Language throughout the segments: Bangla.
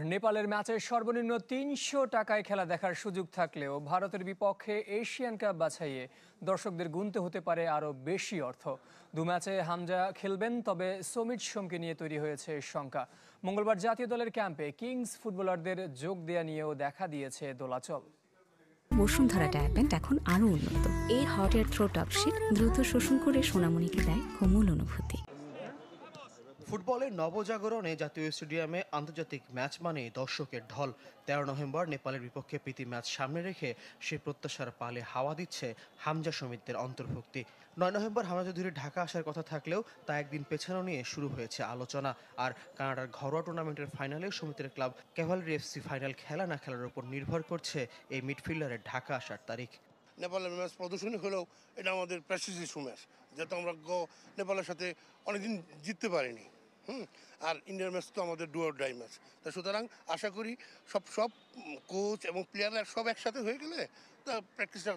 নেপালের ম্যাচে সর্বনিম্ন ৩০০ টাকায় খেলা দেখার সুযোগ থাকলেও ভারতের বিপক্ষে এশিয়ান কাপ বাছাইয়ে দর্শকদের গুনতে হতে পারে আরও বেশি অর্থ। দু ম্যাচে হামজা খেলবেন, তবে সমিত সোমকে নিয়ে তৈরি হয়েছে শঙ্কা। মঙ্গলবার জাতীয় দলের ক্যাম্পে কিংস ফুটবলারদের যোগ দেয়া নিয়েও দেখা দিয়েছে দোলাচল। বসুন্ধরা ডায়াপেন্ট এখন আরও উন্নত। এই hot air through top sheet দ্রুত শোষণ করে সোনামণিকে দেয় কোমল অনুভূতি। ফুটবলের নবজাগরণে জাতীয় স্টেডিয়ামে আন্তর্জাতিক ম্যাচ মানে দর্শকের ঢল। 13 নভেম্বর নেপালের বিপক্ষে প্রীতি ম্যাচ সামনে রেখে সে প্রত্যাশার পালে হাওয়া দিচ্ছে হামজা সমিতদের অন্তর্ভুক্তি। 9 নভেম্বর হামজা চৌধুরী ঢাকা আসার কথা থাকলেও তা একদিন পেছানো নিয়ে শুরু হয়েছে আলোচনা। আর কানাডার ঘরোয়া টুর্নামেন্টের ফাইনালে সমিতির ক্লাব ক্যাভালরি এফসি ফাইনাল খেলা না খেলার উপর নির্ভর করছে এই মিডফিল্ডারের ঢাকা আসার তারিখ। নেপালের ম্যাচ প্রদর্শনী হলেও এটা আমাদের প্রেস্টিজিয়াস ম্যাচ, যেহেতু আমরা নেপালের সাথে অনেকদিন জিততে পারিনি। আর ইন্ডিয়ার ম্যাচ তো আমাদের ডু অর ডাই ম্যাচ। তা সুতরাং আশা করি সব কোচ এবং প্লেয়াররা সব একসাথে হয়ে গেলে তা প্র্যাকটিসটা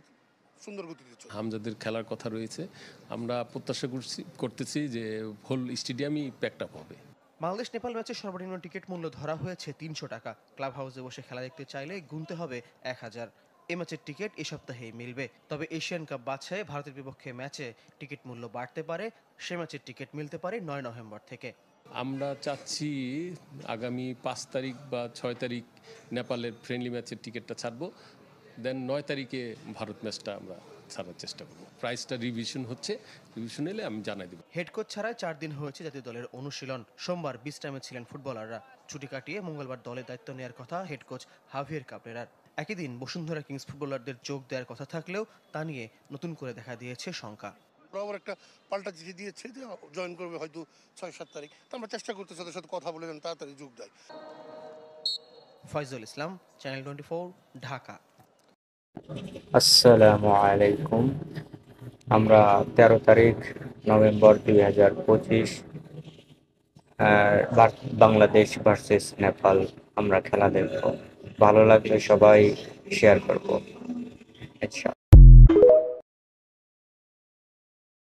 সুন্দর গতিতে চলবে। হামজাদের খেলার কথা রয়েছে, আমরা প্রত্যাশা করতেছি যে হোল স্টেডিয়ামই প্যাকড আপ হবে। বাংলাদেশ নেপাল ম্যাচের সর্বনিম্ন টিকিট মূল্য ধরা হয়েছে 300 টাকা। ক্লাব হাউসে বসে খেলা দেখতে চাইলে গুনতে হবে 1000। এই ম্যাচের টিকিট এই সপ্তাহেই মিলবে। তবে এশিয়ান কাপ বাছাইয়ে ভারতের বিপক্ষে ম্যাচে টিকিট মূল্য বাড়তে পারে। সে ম্যাচের টিকিট মিলতে পারে 9 নভেম্বর থেকে। আমরা চাচ্ছি আগামী 5 তারিখ বা 6 তারিখ নেপালের ফ্রেন্ডলি ম্যাচের টিকিটটা ছাড়বো, দেন 9 তারিখে ভারত ম্যাচটা আমরা ছাড়ার চেষ্টা করব। প্রাইসটা রিভিশন হচ্ছে, রিভিশন এলে আমি জানাই দেব। হেড কোচ ছাড়াই 4 দিন হয়েছে জাতীয় দলের অনুশীলন। সোমবার বিশ্রামে ছিলেন ফুটবলাররা। ছুটি কাটিয়ে মঙ্গলবার দলে দায়িত্ব নেওয়ার কথা হেড কোচ হাভিয়ের কাবরেরার। একই দিন বসুন্ধরা কিংস ফুটবলারদের যোগ দেওয়ার কথা থাকলেও তা নিয়ে নতুন করে দেখা দিয়েছে শঙ্কা। আবার একটা পাল্টা চিঠি দিয়েছে যে জয়েন করবে হয়তো 6-7 তারিখ। তো আমরা চেষ্টা করতেছি ওদের সাথে কথা বলে যেন তাড়াতাড়ি যোগ দেয়। ফয়জুল ইসলাম, চ্যানেল 24, ঢাকা। আসসালামু আলাইকুম। আমরা 13 তারিখ নভেম্বর 2025 বাংলাদেশ ভার্সেস নেপাল আমরা খেলা দেখব। ভালো লাগলে সবাই শেয়ার করবো।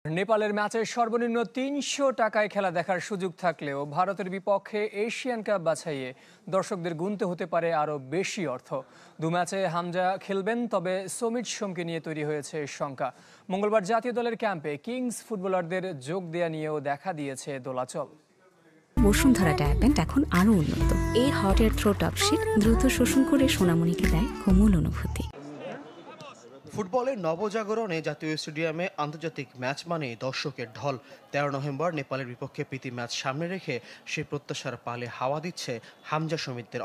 নেপালের ম্যাচে সর্বনিম্ন ৩০০ টাকায় খেলা দেখার সুযোগ থাকলেও ভারতের বিপক্ষে এশিয়ান কাপ বাছাইয়ে দর্শকদের গুনতে হতে পারে আরও বেশি অর্থ। দু ম্যাচে হামজা খেলবেন, তবে সমিত সোমকে নিয়ে তৈরি হয়েছে শঙ্কা। মঙ্গলবার জাতীয় দলের ক্যাম্পে কিংস ফুটবলারদের যোগ দেয়া নিয়েও দেখা দিয়েছে দোলাচল। বসুন্ধরা ডায়াপেন্ট এখন আরও উন্নত। এই hot air through top sheet দ্রুত শোষণ করে সোনামণিকে দেয় কোমল অনুভূতি। ফুটবলের নবজাগরণে জাতীয় স্টেডিয়ামে আন্তর্জাতিক ম্যাচ মানে দর্শকের ঢল। 13 নভেম্বর নেপালের বিপক্ষে প্রীতি ম্যাচ সামনে রেখে সে প্রত্যাশার পালে হাওয়া দিচ্ছে হামজা সমিতদের